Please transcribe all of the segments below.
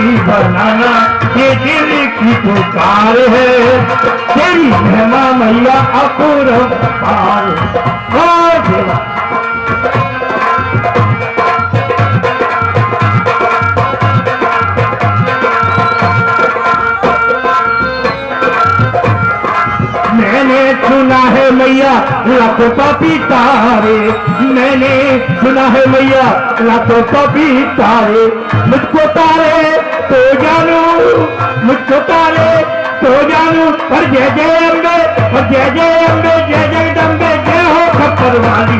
बिगड़ी बनाना ये दिल की पुकार है, तेरी महिमा मैया अपूर्व पार। मैंने सुना है मैया लाखों पापी तारे, मैंने सुना है मैया लाखों पापी तारे, मुझको तारे तो जानू, मुझको तारे तो जानू, पर जय जय अम्बे, पर जय जय अम्बे, जय जगदम्बे, जय हो खप्पर वाली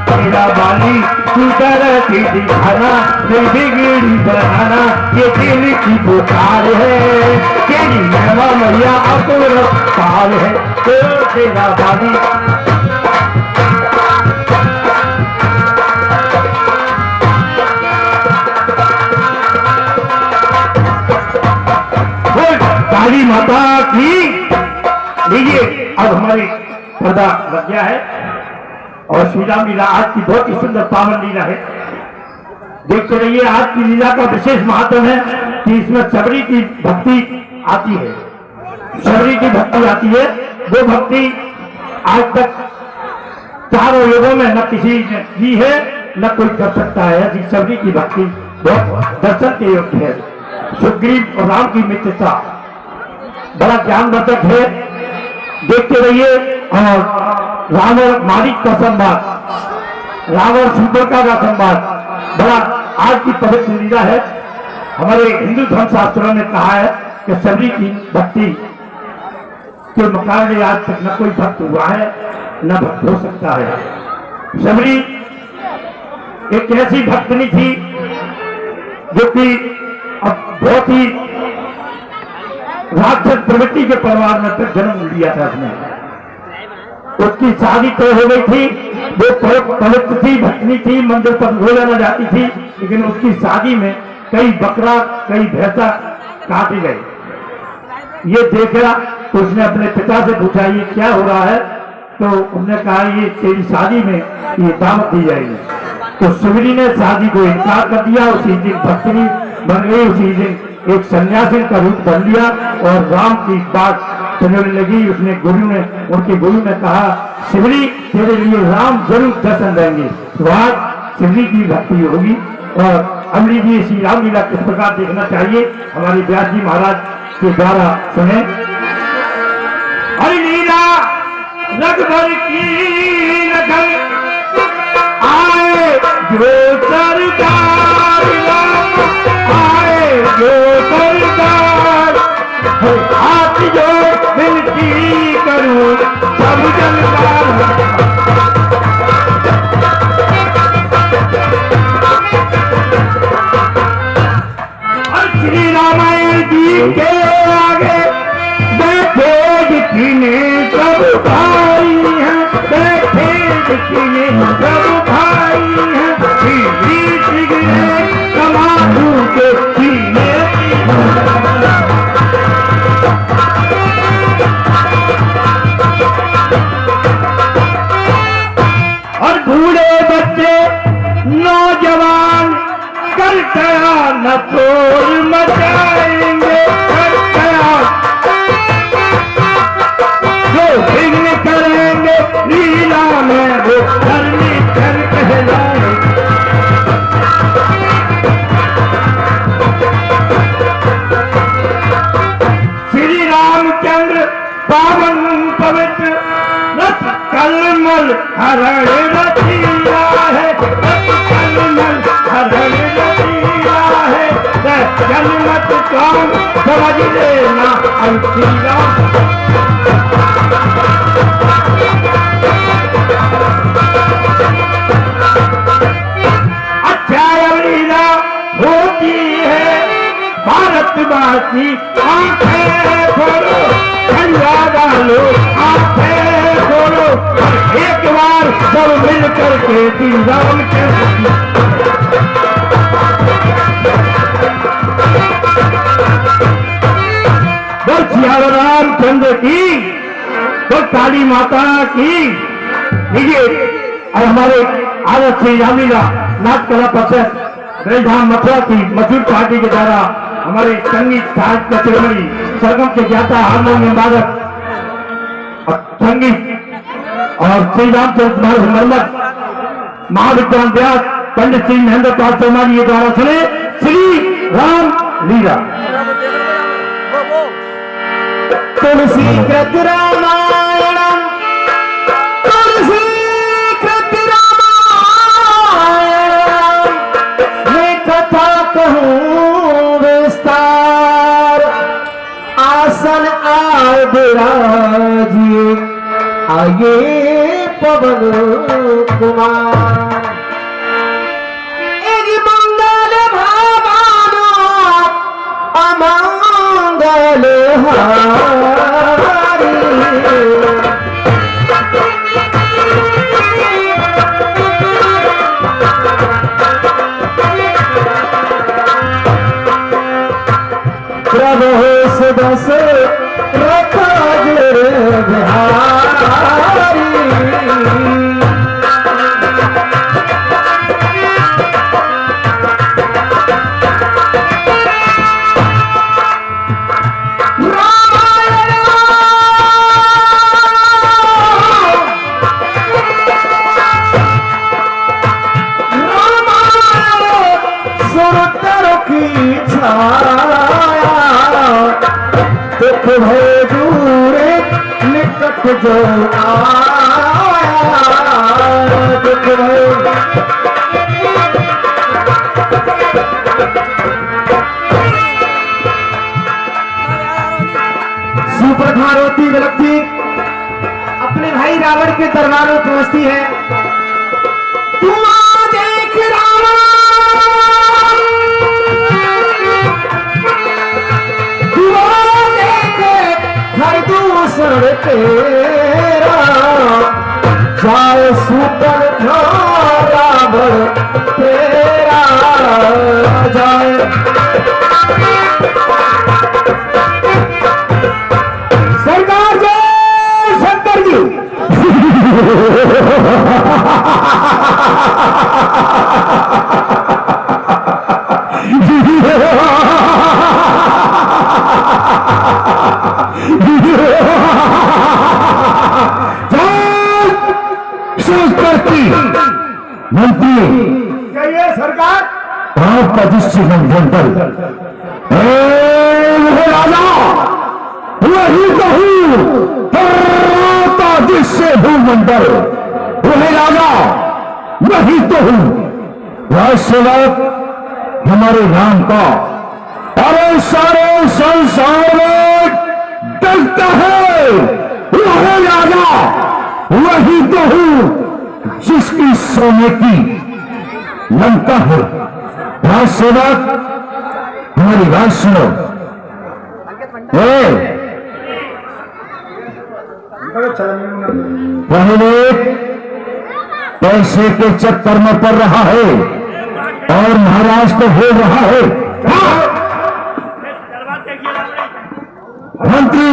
तेरा वाली, तू डरती दिखाना दिल बिगड़ी बनाना ये दिल की पुकार है, तेरी महिमा मैया अपूर्व पार है, तो तेरा वाली। काली माता की। लीजिए अब हमारी पर्दा लग गया है और श्री राम लीला आज की बहुत ही सुंदर पावन लीला है। देखते रहिए, आज की लीला का विशेष महत्व है कि इसमें शबरी की भक्ति आती है, शबरी की भक्ति आती है। वो भक्ति आज तक चारों युगों में न किसी ने की है न कोई कर सकता है। ऐसी शबरी की भक्ति बहुत दर्शन के योग्य है। सुग्रीव और राम की मित्रता बड़ा ज्ञानवर्धक है। देखते रहिए। और रावण मालिक का संवाद, रावण सुंदरका का संवाद बड़ा आज की पवित्र लीला है। हमारे हिंदू धर्म शास्त्रों ने कहा है कि शबरी की भक्ति के मुकाबले आज तक न कोई भक्त हुआ है न भक्त हो सकता है। शबरी एक ऐसी भक्तनी थी जो कि अब बहुत ही राक्षस प्रवृत्ति के परिवार में तक जन्म लिया था। उसकी शादी तय हो गई थी, वो पवित्र थी, भक्तनी थी, मंदिर पर रोजाना जाती थी, लेकिन उसकी शादी में कई बकरा कई भैंसा काटे गए। ये देखा तो उसने अपने पिता से पूछा ये क्या हो रहा है, तो उन्होंने कहा ये तेरी शादी में ये दावत दी जाएगी। तो शबरी ने शादी को इनकार कर दिया। उसी दिन भक्तनी बन गई, उसी दिन एक सन्यासी का रूप बन लिया और राम की बात चलने लगी। उसने उनके गुरु ने कहा शबरी तेरे लिए राम जरूर दर्शन देंगे। तो आज शबरी की भक्ति होगी। और अब लीजिए श्री राम लीला किस प्रकार देखना चाहिए हमारे व्यास जी महाराज के द्वारा सुने। हरि लीला रघुबर की रघुर आए जो सरकार, आए जो सरकार, हाथ जो विनती करूं सब जनता। श्री रामायण जी के आगे बैठे जितने सब भाई हैं, बैठे जितने सब भाई हैं, कमालू के सीने और बूढ़े बच्चे नौजवान कर गया न शोर मचाएंगे, कर गया जो विघ्न करेंगे लीला में वो करनी कर कहलाए। श्री रामचंद्र पावन पवित्र रस कलमल हरण रचिया है, रस कलमल हरण रचिया है, जन्मत काम समझ लेना अंतिला। अच्छा लीला होती है भारतवासी, आंखें खोलो झंडा डालो, आंखें खोलो एक बार सब मिल करके श्री राम के रामचंद्र की, तो काली माता की। लीजिए और हमारे आदर्श श्री रामलीला नाट कला परिषद ब्रजधाम मथुरा की मशहूर पार्टी के द्वारा हमारे संगीत साहित्य तिरुमली सरगम के ज्ञाता हारमोनियम वादक संगीत और श्री रामचंद्र नर्मद महाविद्वान व्यास पंडित श्री महेंद्र पाल शर्मा जी द्वारा सुने श्री राम लीला। तुलसी कृत रामायणम तुलसी कृत रामायणम मैं कथा कहूँ विस्तार आसन आद राजिए आगे पवन कुमार एक मंगल भावानो अमंगल हारी प्रभु सुदस रखा जुर बिहारी दुख भय दूरे निकट जो आया दुख भय सुप्रभा रोती विलकती अपने भाई रावण के दरबार में पहुंचती है। तू आ देख रावण दूसर तेरा जाए सुपर रावण तेरा जाए सरकार जय शंकर जी। मंत्री कहिए सरकार। आपका दृष्टि मंडल राजा वही कहूँ दृश्य भूमंडल वही राजा वही तो हूँ राष्ट्रवाद हमारे नाम का अरे सारे संसार में डरता है वही राजा वही तो हूँ जिसकी सोने की लंका है। राष्ट्रवाद हमारी बात सुनो। पहले पैसे के चक्कर में पड़ रहा है और महाराज को हो रहा है। मंत्री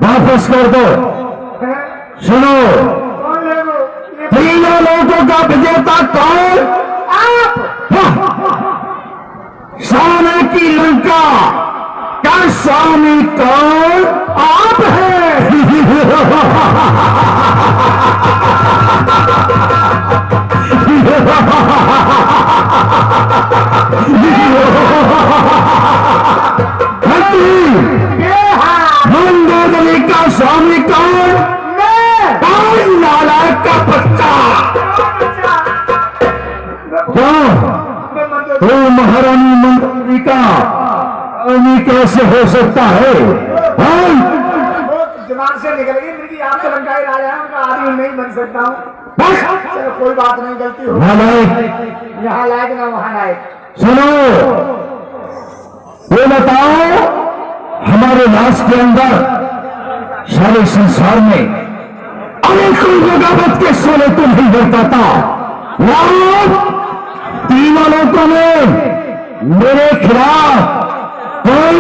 वापस कर दो। सुनो तीनों लोगों का विजेता कौन? आप। सोने की लंका का स्वामी कौन? आप हैं। मंदोदरी का स्वामी कौन? नालायक का बच्चा। तो महारानी मंदोदरी का स्वामी कैसे हो सकता है? दिमाग से निकल गई मेरी। आप तो लंका ही राजा है उनका आदमी नहीं बन सकता हूँ। चलो कोई बात नहीं गलती हो। यहाँ लायक ना वहाँ लायक। सुनो ये बताओ हमारे राज के अंदर सारे संसार में अनेकों जगह के सोने तो नहीं बढ़ पाता। तीनों लोगों में मेरे खिलाफ कोई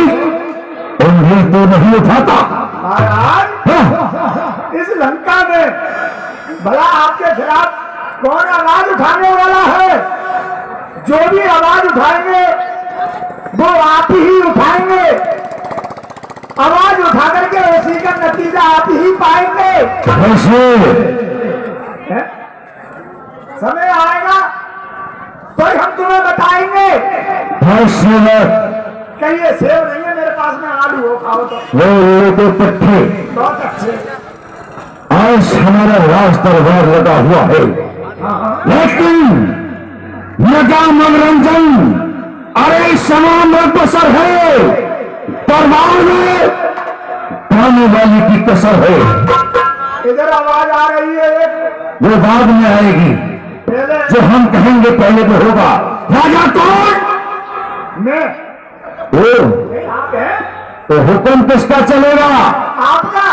उंगली तो नहीं उठाता। महाराज इस लंका में भला आपके खिलाफ कौन आवाज उठाने वाला है? जो भी आवाज उठाएंगे वो आप ही उठाएंगे। आवाज उठा करके उसी का नतीजा आप ही पाएंगे। हैं? समय आएगा तो हम तुम्हें बताएंगे। कहीं ये सेब नहीं है मेरे पास में, आलू हो खाओ तो। वो पट्टे बहुत अच्छे। आज हमारा राज दरबार लगा हुआ है, लेकिन लगा मनोरंजन। अरे समान बसर है, दरबार में पाने वाली की कसर है। इधर आवाज आ रही है एक, वो बाद में आएगी, पहले जो हम कहेंगे पहले तो होगा। राजा कौन? मैं। ओ, आप हैं? तो हुक्म किसका चलेगा? आपका।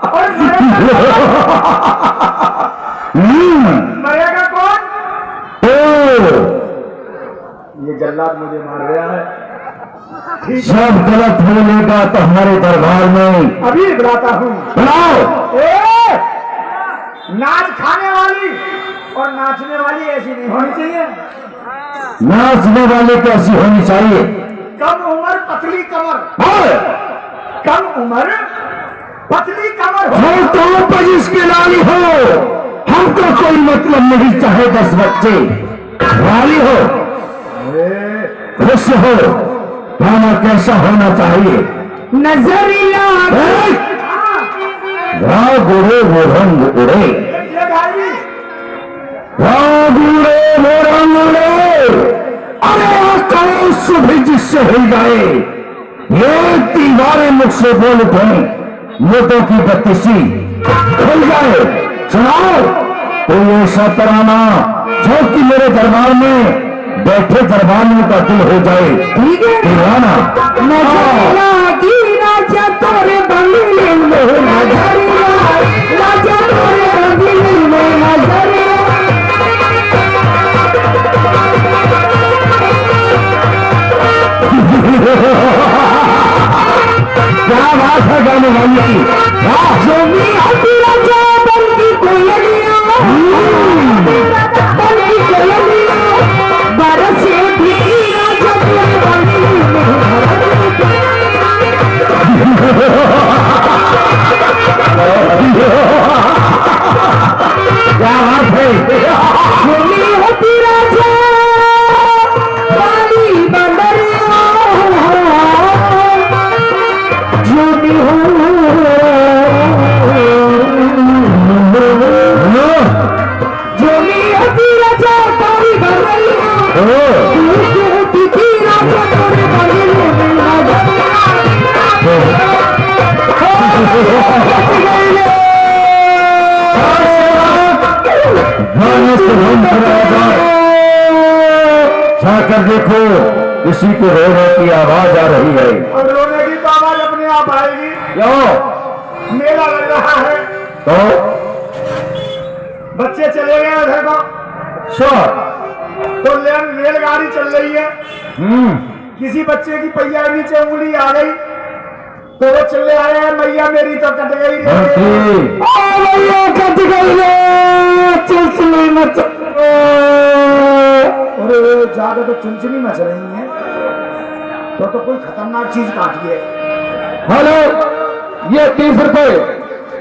और मरेगा कौन? ये जल्लाद मुझे मार रहा है। ठीक है, सब गलत होने का तो हमारे दरबार में अभी बुलाता हूँ। बुलाओ। ए! नाच खाने वाली और नाचने वाली ऐसी नहीं होनी चाहिए। नाचने वाले कैसी होनी चाहिए? कम उम्र पतली कमर। और कम उम्र पतली कमर हो। हम तो पजिस के लाली हो, हमको कोई मतलब नहीं, चाहे 10 बच्चे वाली हो, खुश हो, गाना कैसा होना चाहिए? नजरिया राग उड़े वो रंग उड़े, ये गाड़ी राग उड़े वो रंग उड़े, अरे आकाश भी जिससे हिल जाए, ये दीवारें मुझसे बोल उठे, मोटों की बत्तीसी खुल जाए। सुनाओ कोई ऐसा तराना जो कि मेरे दरबार में बैठे दरबारियों का दिल हो जाए। ठीक है। दीवाना नजरिया की राजा तोरे बंगले में, नजरिया राजा तोरे बंगले में, नजरिया। क्या बात है गाने वाली की? वाह! जो भी आती राजा बन की कोयलिया, बन की कोयलिया, बरसे भी राजा तोरे बंगले क्या बात है? में होती राजा वाली बंदरिया, जो भी हो जो भी होती राजा वाली बंदरिया, जो होती थी राजा तोरे बंगले में, जाकर देखो, किसी को रोने की आवाज आ रही है। और रोने की तो आवाज अपने आप आएगी। क्यों? मेला लग रहा है, तो बच्चे चले गए उधर को, तो रेलगाड़ी चल रही है, किसी बच्चे की पहिया के नीचे उंगली आ गई तो वो चले आए हैं, मैया मेरी तो कट गई रे, मैया कट गई रे, चुनचुनी मच। अरे ज्यादा तो चुनचुनी मच रही है, तो कोई खतरनाक चीज काटी है। हेलो, ये 30 रुपए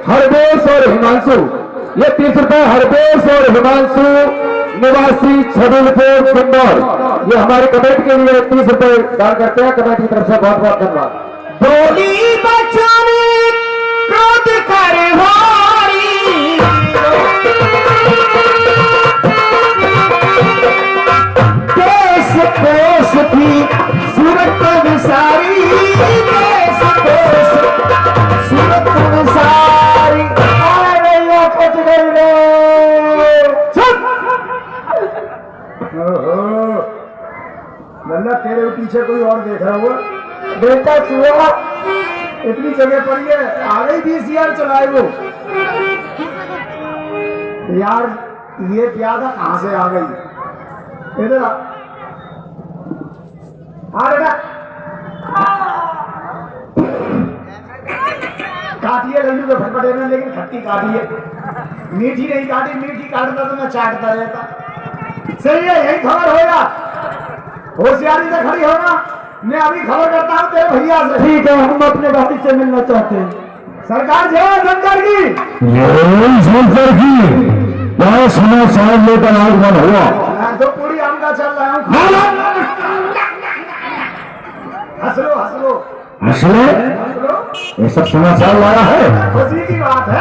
हरबेश और हिमांशु, ये 30 रुपए हरबेश और हिमांशु निवासी छबीलपुर इंदौर, ये हमारी कमेटी के लिए 30 रुपए दान करते हैं। कमेटी की तरफ से बहुत बहुत धन्यवाद। बोली बचाने क्रोध कर भारी, देश कोश थी सूरत विसारी, देश कोश सूरत विसारी। अरे भैया कट गई रे, चुप। लल्ला तेरे पीछे कोई और देख रहा हुआ, बेटा चूहा इतनी जगह पर ये आ गई 20 यार चलाए वो यार, ये प्यादा कहां से आ गई? इधर आ बेटा, काटिए लल्लू के फटफटे में, लेकिन खट्टी काटिए। मीठी नहीं काटी, मीठी काटता तो मैं चाटता रहता। सही है, यही खबर होगा, होशियारी से खड़ी होना। मैं अभी खबर करता हूँ तेरे भैया से। ठीक है, हम अपने गाड़ी से मिलना चाहते हैं। सरकार जय शंकर की। शंकर की क्या समाचार लेकर आगमन हुआ? मैं तो पूरी आम का चल रहा हूँ। हंस लो हंस लो असले हंस लो, ये सब समाचार लाया है। खुशी की बात है।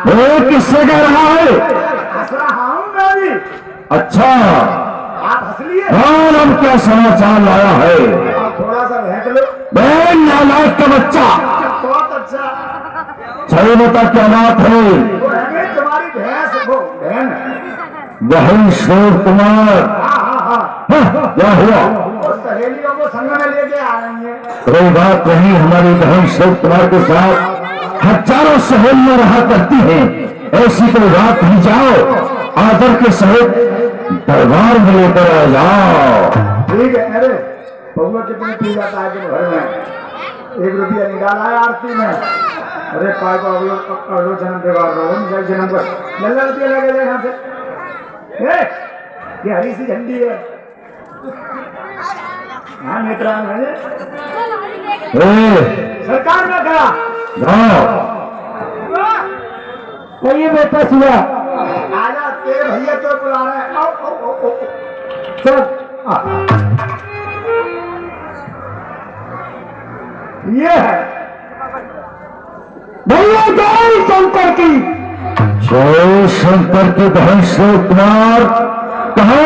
वो किससे कह रहा है? हंस रहा हूँ मैं भी। अच्छा, आप हंस लिए। और अब क्या समाचार लाया है? आप थोड़ा सा बहक लो। बहन नालायक का बच्चा, बहुत अच्छा। सही बता क्या बात है? वो है गई तुम्हारी भैंस, वो बहन। बहन श्लोक कुमार, हाँ हाँ हाँ, क्या हुआ? वो सहेलियों को संग में लेके आ रही है। कोई बात नहीं, हमारी बहन श्लोक कुमार के साथ हजारों सहेलियां रहा करती हैं। ऐसी कोई बात नहीं, जाओ आदर के सहित दरबार में लेकर आ जाओ। ठीक है। अरे बउआ कितनी पी जाता है कि घर में 1 रुपया निकाला है आरती में। अरे काय को अगलो जन्म बेकार रहो, निकल जन्म पर लल्ला रुपया लगे यहाँ से। ये हरी सी झंडी है। हाँ नेत्रांग है। सरकार में कहा ये बेटा सुना, आजा, तेरे भैया तो बुला रहे हैं। आओ, आओ, आओ, आओ। चल ये है भैया जय शंकर की। जय शंकर की बहन श्लोक कुमार, कहो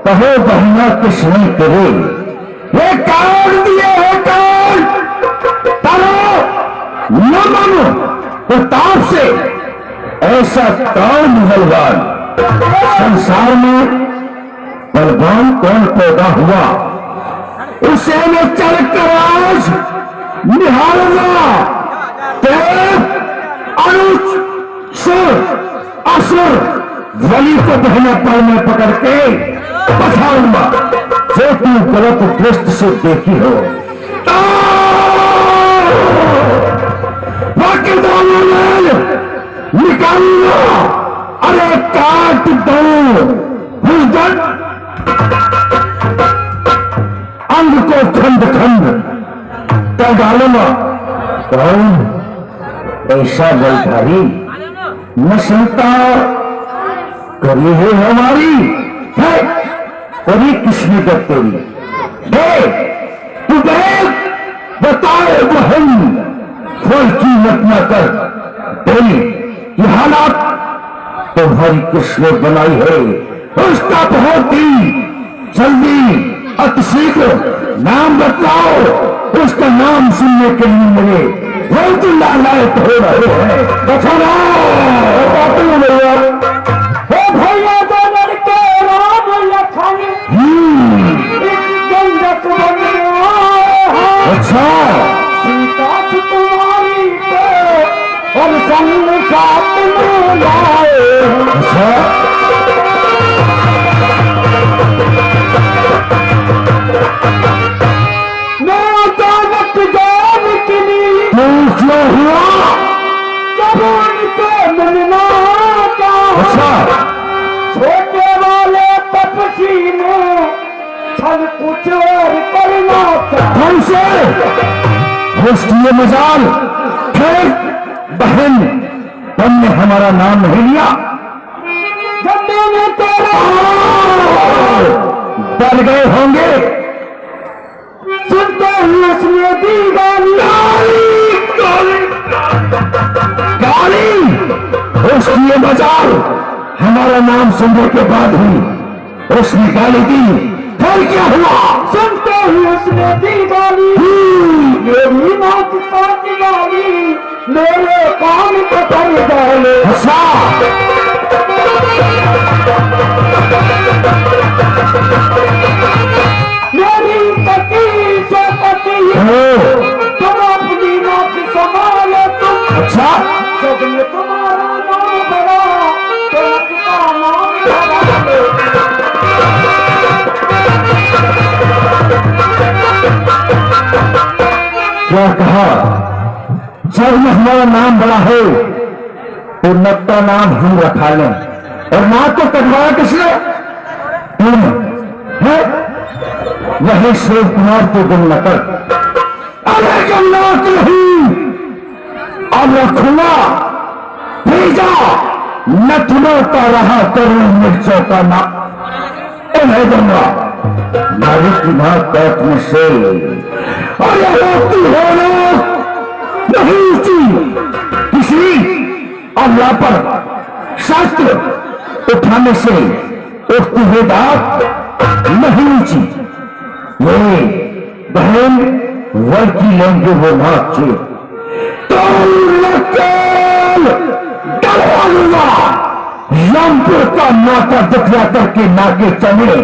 कहो बहना किसने करे? ये काट दिए हो काट, तारो न मानो प्रताप से ऐसा कौन बलवान संसार में बलवान कौन पैदा हुआ? उसे मैं चलकर आज निहारूंगा। देव अनुज सुर असुर वली को बहना पर में पकड़ के बसाऊंगा, जो तू गलत दृष्टि से देखी हो। बाकी दोनों ने निकालूंगा। अरे काट दो भूजन अंग को खंड खंड कर डालूंगा। कौन ऐसा बलधारी नस्लता करी है हमारी है? करी किसने कर तेरी? तू देख बताए बहन, फल की मत न कर तेरी। ये हालात तुम्हारी किसने बनाई है? उसका बहुत ही जल्दी अति शीघ्र नाम बताओ। उसका नाम सुनने के लिए मेरे बहुत लालायत हो रहे हैं। बचाओ भैया, दो लड़के राम लखन जंगत बन अच्छा सीता तुम्हारी को और संग साथ में लाए। अच्छा हुआ जवान को मिलना का। अच्छा छोटे वाले तपसी ने छल कुछ और करना से होस्टिए मजाल। फिर बहन तुमने हमारा नाम नहीं लिया, जब मैंने तेरा डर गए होंगे। सुनते ही उसने दी गाली गाली उसकी मजाल। हमारा नाम सुनने के बाद ही उसने गाली दी। फिर क्या हुआ? सुनते ही उसने दी गाली। मेरी नाक काट गाली, मेरे कान को कर डाले। अच्छा मेरी पति से पति तुम अपनी नाक संभालो तुम। अच्छा जब मैं तुम्हारा नाम बड़ा तो क्या कहा, जब में हमारा नाम बड़ा है तो नब का नाम हम रखा लें, और ना तो कटवाया किसने, तुम है वही शिव कुमार के गुण नकल। अरे जन्नत नहीं, अब रखूंगा भेजा नथनों का रहा करूं मिर्चों का ना उन्हें दूंगा नारी की मां पेट में से। अरे रोती हो नहीं उठी किसी अल्लाह पर शास्त्र उठाने से उठती है दांत नहीं ऊंची। ये बहन वर की लेंगे वो नाक से तो डरवा लूंगा, रामपुर का नाका दिखला करके नाके चमड़े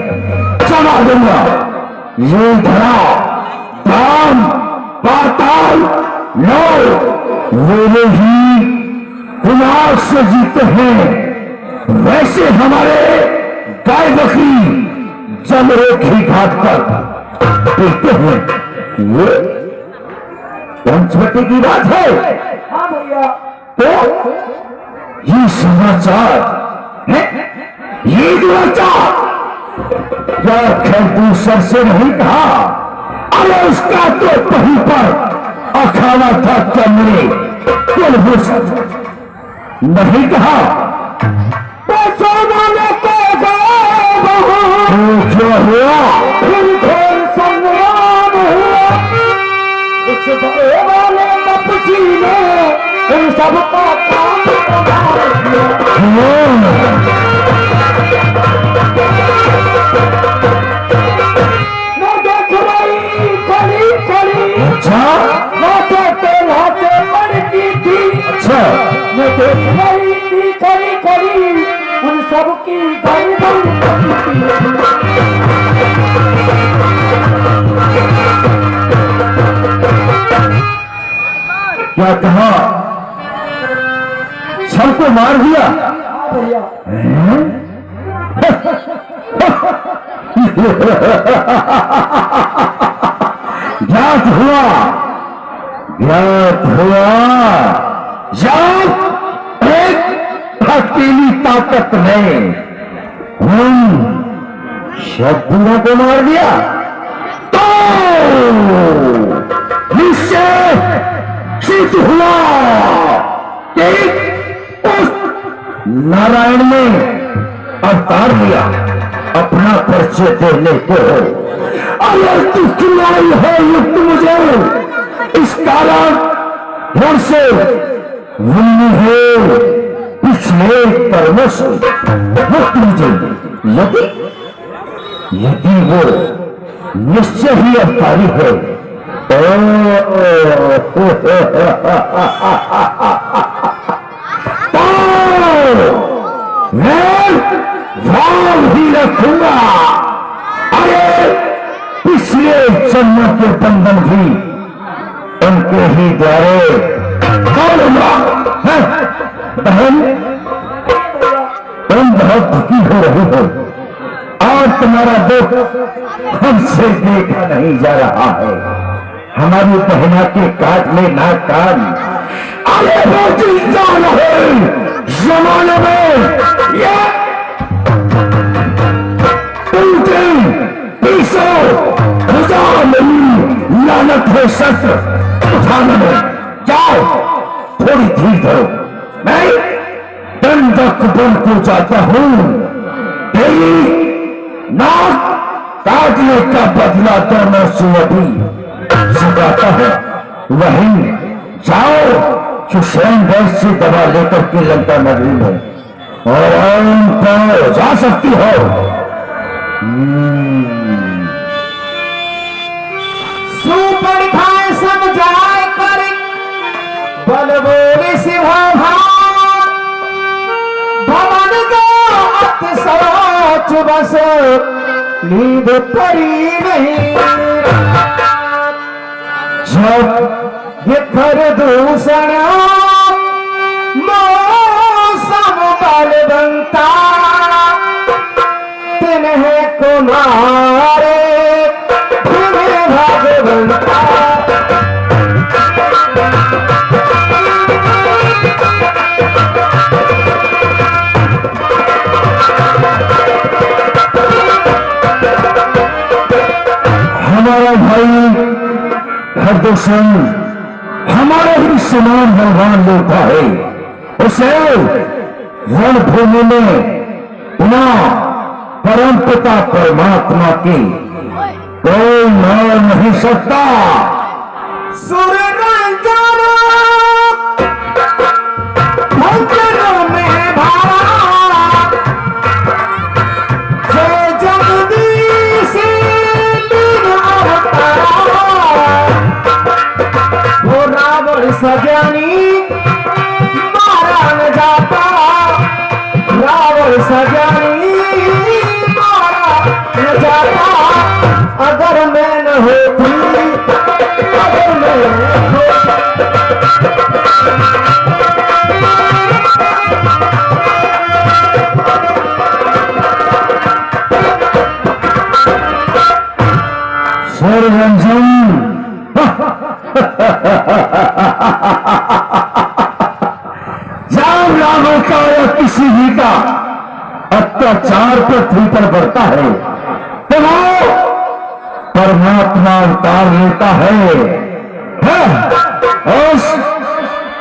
चला दूंगा। ये धरा दाम पाताल लो वेले ही कुमार से जीते हैं, वैसे हमारे गाय बकरी जमरे की घाट पर पीते हैं। ये पंचवटी की बात है। हाँ भैया, तो ये समाचार है, ये समाचार क्या खैर दूसर से नहीं कहा? अरे उसका तो कहीं पर अखाड़ा था चमड़े कुलभूषण नहीं कहा। तो सोना को क्या हुआ, फिर संग्राम हुआ, उस बड़े वाले मपसी ने इन सबका काम उन सबकी क्या कहा, सबको मार दिया। ज्ञात हुआ, ज्ञात हुआ, जब एक अकेली ताकत ने उन शत्रुओं को मार दिया तो निश्चय सिद्ध हुआ कि उस नारायण ने अवतार लिया अपना परिचय देने को। अगर तू खिलाई है युक्त मुझे इस कारण घर से मुन्नी है पिछले कर्मों से मुक्त मुझे, यदि वो निश्चय ही अवतारी है तो मैं भाव ही रखूंगा। अरे पिछले जन्म के बंधन भी उनके ही द्वारे तोड़ूंगा। बहन तुम बहुत दुखी हो रही हो और तुम्हारा दुख हमसे देखा नहीं जा रहा है। हमारी बहना के काट में ना कान, अरे वो चिंता नहीं जमाने में ये उल्टे पीछो खुदा नहीं लानत है शस्त्र उठाने में। जाओ थोड़ी धीर धरो, मैं दंडक बन को जाता हूं। तेरी नाक काटने का बदला दोनों से अभी चुकाता है। वहीं जाओ सुषैन वैश्य से दवा लेकर के लंका नगरी में और आराम पर जा सकती हो। सुपर खाए समझाए कर बल बोले सिंहाभान भवन का अति सोच बस नींद पड़ी नहीं। जब ये कर दूषण मौसम बल बनता तिन्हें कुमारे भगवंता प्रदूषण हमारे ही समान बलवान लेता है, उसे रणभूमि में पुनः परमपिता परमात्मा की कोई मार नहीं सकता। सूर्य रंजना मंदिरों में भारा जय जगदीश तीन अवतार, वो रावण सज्ञानी मारा न जाता, रावण सज्ञानी मारा न जाता। अगर मैं न होती, अगर मैं न होती, रंजन जब रावण का या किसी भी का अत्याचार पृथ्वी पर बढ़ता है तो वो परमात्मा अवतार लेता है। उस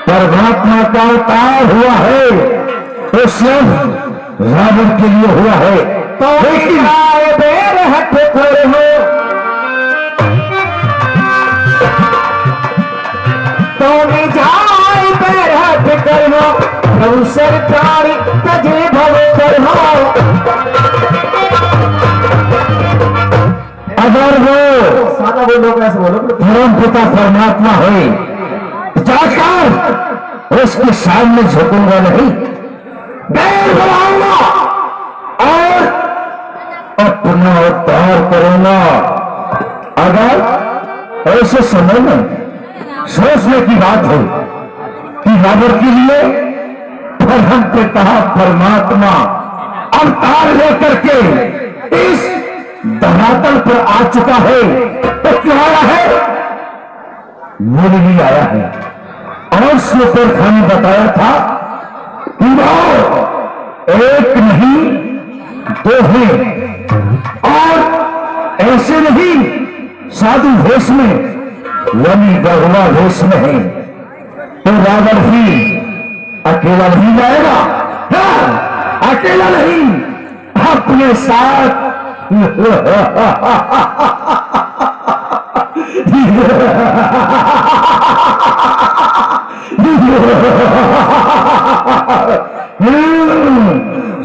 परमात्मा का अवतार हुआ है तो सिर्फ रावण के लिए हुआ है। तो लेकिन बेर हट कर हो, तो जाए बेर हट कर हो, प्रभु सरकार तजे भव कर हो। अगर वो सादा बोलो, कैसे बोलो, परम पिता परमात्मा है जाकर उसके सामने झुकूंगा नहीं, बैर बनाऊंगा और अपना उद्धार करूंगा। अगर ऐसे समय में सोचने की बात हो कि रावण के लिए परम पिता परमात्मा अवतार लेकर के इस धरातल पर आ चुका है तो क्यों आया है? मेरे लिए आया है। और श्लोकर खान ने बताया था कि वो एक नहीं दो हैं, और ऐसे नहीं साधु वेश में यानी गढ़वा वेश में है, तो रावण ही अकेला नहीं जाएगा। हाँ, अकेला नहीं, अपने साथ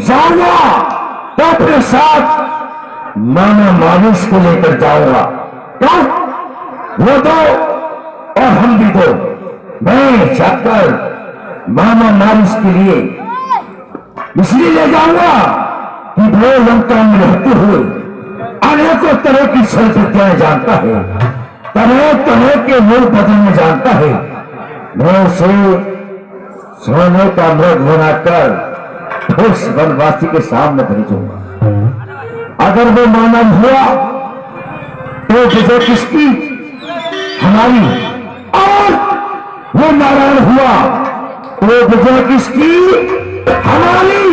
जाऊंगा तो अपने साथ मामा मानुष को लेकर जाऊंगा। क्यों? वो दो और हम भी दो। मैं जाकर मामा मानुष के लिए इसलिए ले जाऊंगा कि वो लंका में रहते हुए अनेकों तरह की संस्कृतियां जानता है, तरह तरह के मूल बदलने जानता है। मैं उसे सोने का मृग बनाकर उस वनवासी के सामने भेजूंगा। अगर वो मानव हुआ तो विजय किसकी? हमारी। और वो नारायण हुआ तो विजय किसकी? हमारी।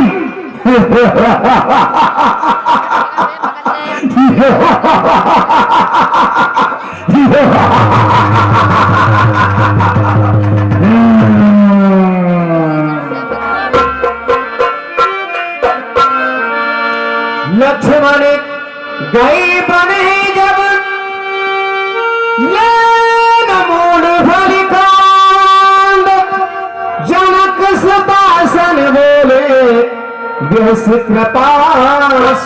लक्ष्मण गए बने जब ये मूल फलिकांड, जनक सुदासन बोले व्यस कृपा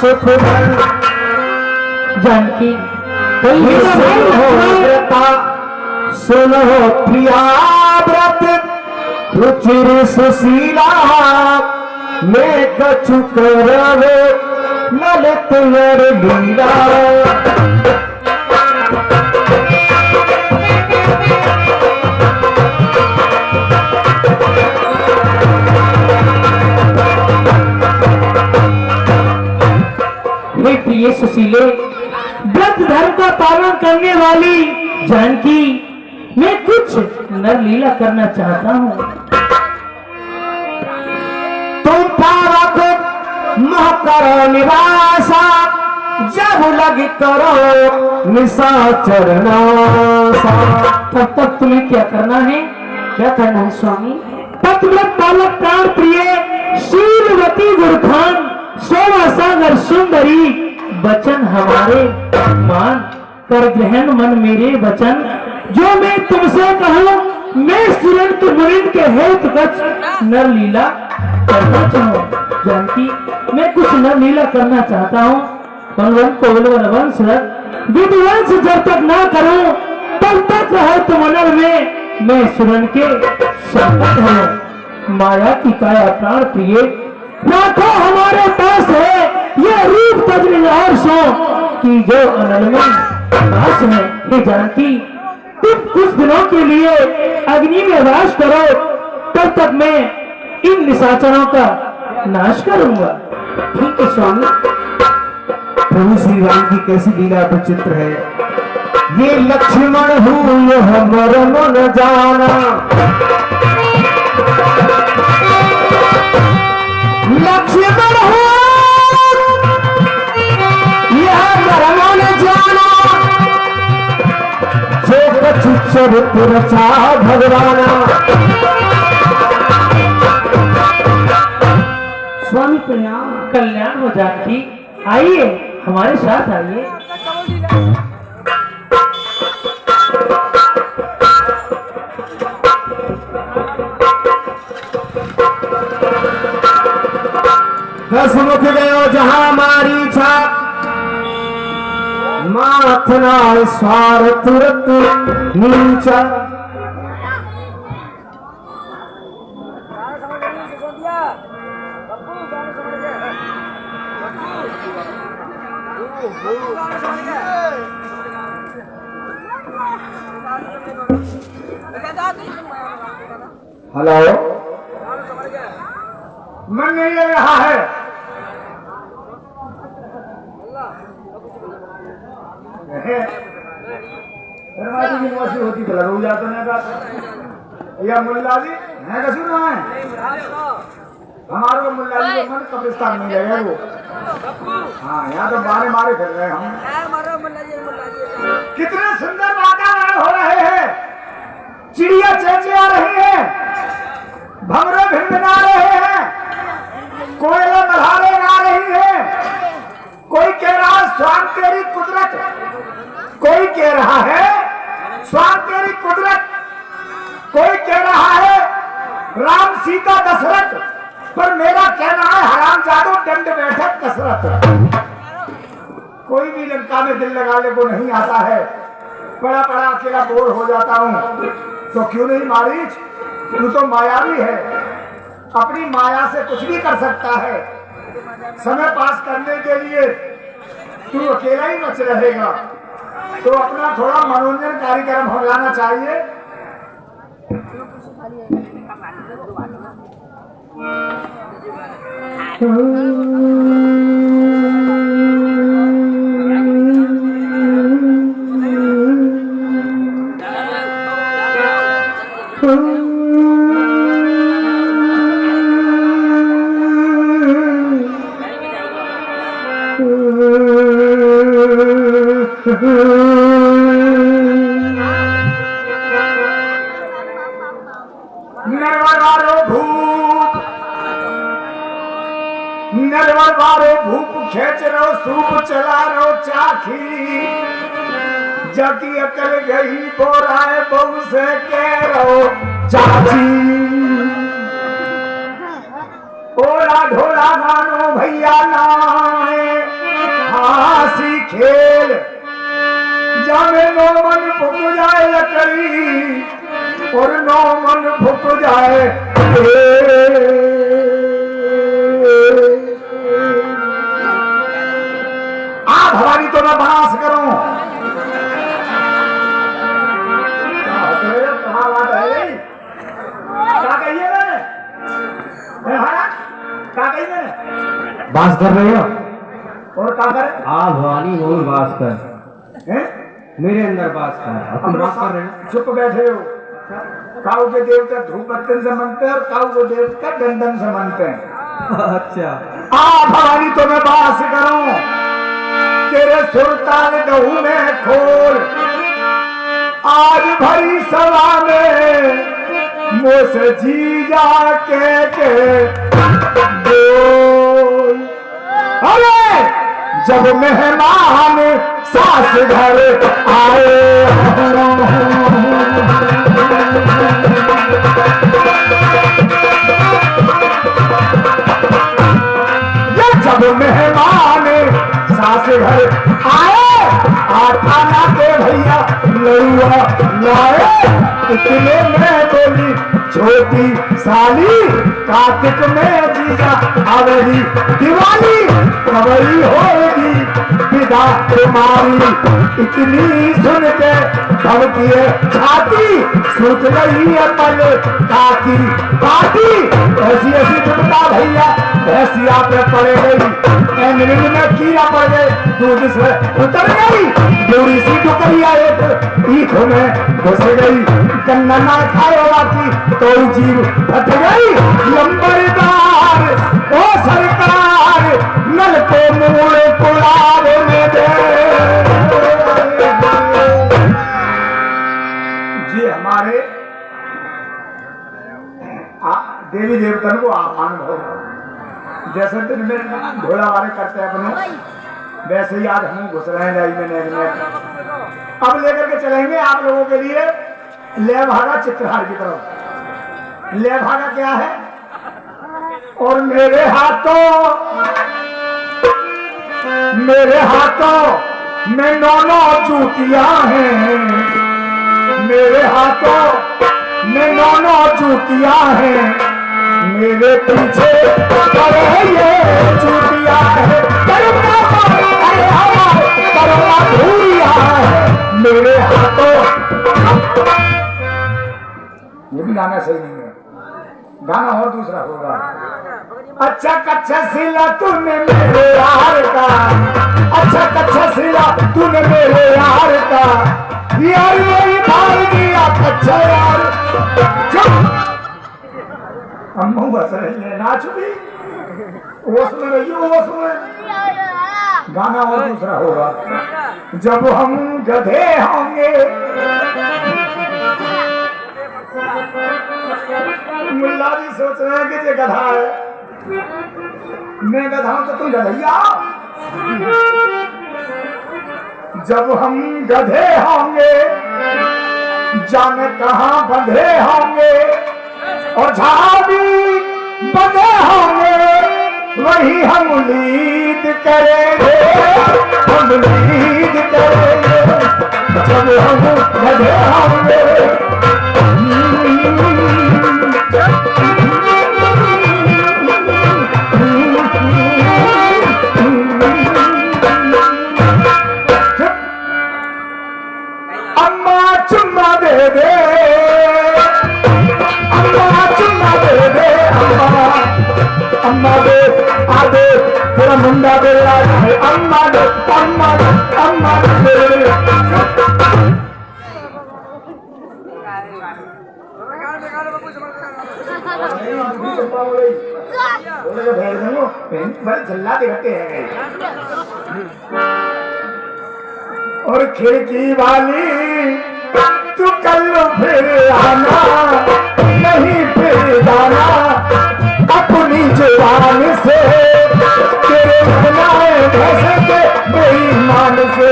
सुख जानकी सुनो प्रिया व्रत रुचिर सुशीला, मैं कछु करवे ललित वर लीला। हे प्रिय सुशीले, व्रत धर्म का पालन करने वाली जानकी, मैं कुछ नर लीला करना चाहता हूँ। तुम पावक महकर निवासा, जब लगी करो निशाचर नासा। तब तक तुम्हें क्या करना है? क्या करना है स्वामी? तब तुम्हें बालक प्राण प्रिय शीलवती गुरखान सोवा सागर सुंदरी वचन हमारे मान कर ग्रहण मन मेरे वचन। जो मैं तुमसे कहूँ मैं सुरंत मुरिंद के हेतु कछ नर लीला करना चाहूँ। जानकी मैं कुछ नर लीला करना चाहता हूँ। वंश विध्वंस जब तक ना करूं तब तक रहे तुम अनल में मैं सुरन के संकट हूँ। माया की काया प्राण प्रिय लाखों हमारे पास है ये रूप तजनी और सो कि जो अनल में वास है। हे जानकी तुम कुछ दिनों के लिए अग्नि में वास करो तब तक मैं इन निशाचरों का नाश करूंगा। ठीक है स्वामी। प्रभु श्री राम की कैसी लीला विचित्र है। ये लक्ष्मण हूँ यह मरम न जाना, लक्ष्मण हूँ यह मरम न जाना, जो कछु चरित्र रचा भगवाना। स्वामी प्रणाम। कल्याण हो जानकी, आइए हमारे साथ आइए। दस मुख गयो जहां मारी छाप, माथना स्वार तुरत नीचा। हेलो, मन नहीं लग रहा है। की मौसी होती तो लग जाता नहीं या मुल्ला जी है कसू ना है हमारे मुल्ला जी को मन कब्रिस्तान में गए वो। हाँ यहाँ तो मारे मारे फिर रहे हम। कितने सुंदर वातावरण हो रहे हैं, चिड़िया चहचहा रही है, भंवरे भिनभिना रहे हैं, कोयला मल्हारे गा रही है। कोई कह रहा है स्वाम तेरी कुदरत, कोई कह रहा है स्वाम तेरी कुदरत, कोई कह रहा है राम सीता दशरथ, पर मेरा कहना है हरामजादों दंड बैठक कसरत। कोई भी लंका में दिल लगाने को नहीं आता है, बड़ा बड़ा अकेला बोर हो जाता हूँ। तो क्यों नहीं मारीच, तू तो मायावी है, अपनी माया से कुछ भी कर सकता है। समय पास करने के लिए तू अकेला ही बच रहेगा, तो अपना थोड़ा मनोरंजन कार्यक्रम हो जाना चाहिए। नरवर भूप खेच रो सूप चला रो चाखी, जाती अकल गई बोराए बहू से कह रो चाची। ओला ढोला गानो भैया नाए हासी खेल, जाने नो मन फुक जाए लकड़ी और नो मन फुक जाए। भवानी तो मैं बनास करूं। क्या कहिए बास कर रहे हो और क्या कर? भवानी मोर बास कर, मेरे अंदर बास कर। तुम बास कर रहे हो, चुप बैठे हो। काऊ के देवता धूप बत्तन से मनते हैं और काऊ के देवता दंदन से मनते हैं। अच्छा, भवानी तो मैं बास करूं, तेरे मेरे सुरताल दहू में खोल, आज भरी सभा में मोस जीजा के बोल। अरे जब मेहमान सास घर आए, जब मेहमान सास घर आए, आता ना के भैया लड़ुआ लाए। इतने में बोली छोटी साली, कार्तिक में जीजा आवेगी दिवाली, कवई होगी विदा तुम्हारी। इतनी सुन के धमकिए छाती, सूख गई अपल काकी पाती। ऐसी ऐसी टुकड़ा भैया भैंसिया पे पड़ गई, एंगलिंग में कीड़ा पड़ गए, दूध से उतर गई। दूरी सी टुकड़िया एक ईख में घुस गई, गन्ना ना खाए वाकी तो जीव फट गई। नंबरदार ओ सरकार, नल को मूल कुलार में दे। जी हमारे देवी देवतन को आह्वान हो, जैसे दिन में घोड़ा वाले करते हैं अपने, वैसे ही आज हम घुस रहे हैं। अब लेकर के चलेंगे आप लोगों के लिए ले भागा चित्रहार की तरफ। ले भागा क्या है? और मेरे हाथों में नौनो जूतियां हैं, मेरे हाथों में नौनो जूतियां हैं, मेरे पीछे ये जूतियां है, मेरे हाथों। ये भी गाना सही नहीं है, गाना और दूसरा होगा। अच्छा कच्चा सिला तूने मेरे यार का, अच्छा कच्चा सिला तूने मेरे यार का, यार वही भाग दिया कच्चा यार। अम्मू बस रही है, नाच भी ओस में रही हो, ओस में। गाना और दूसरा होगा। जब हम गधे होंगे, मुल्ला जी सोच रहे हैं कि ये गधा है, मैं गधा हूं तो तुम गधैया। जब हम गधे होंगे, जाने कहां बंधे होंगे, और झाड़ी बंधे होंगे, वही हम लीद करेंगे, हम लीद करेंगे। जब हम गधे होंगे, अम्मा चुम्मा दे दे, अम्मा चुम्मा दे दे, अम्मा दे आदे तेरा मुंडा दे है, अम्मा दे अम्मा दे अम्मा दे। जल्ला दिखते हैं और खिड़की वाली तू कल फिर आना, नहीं फिर जाना अपनी जुबान से, तेरे बनाए भैंसे के बेईमान से।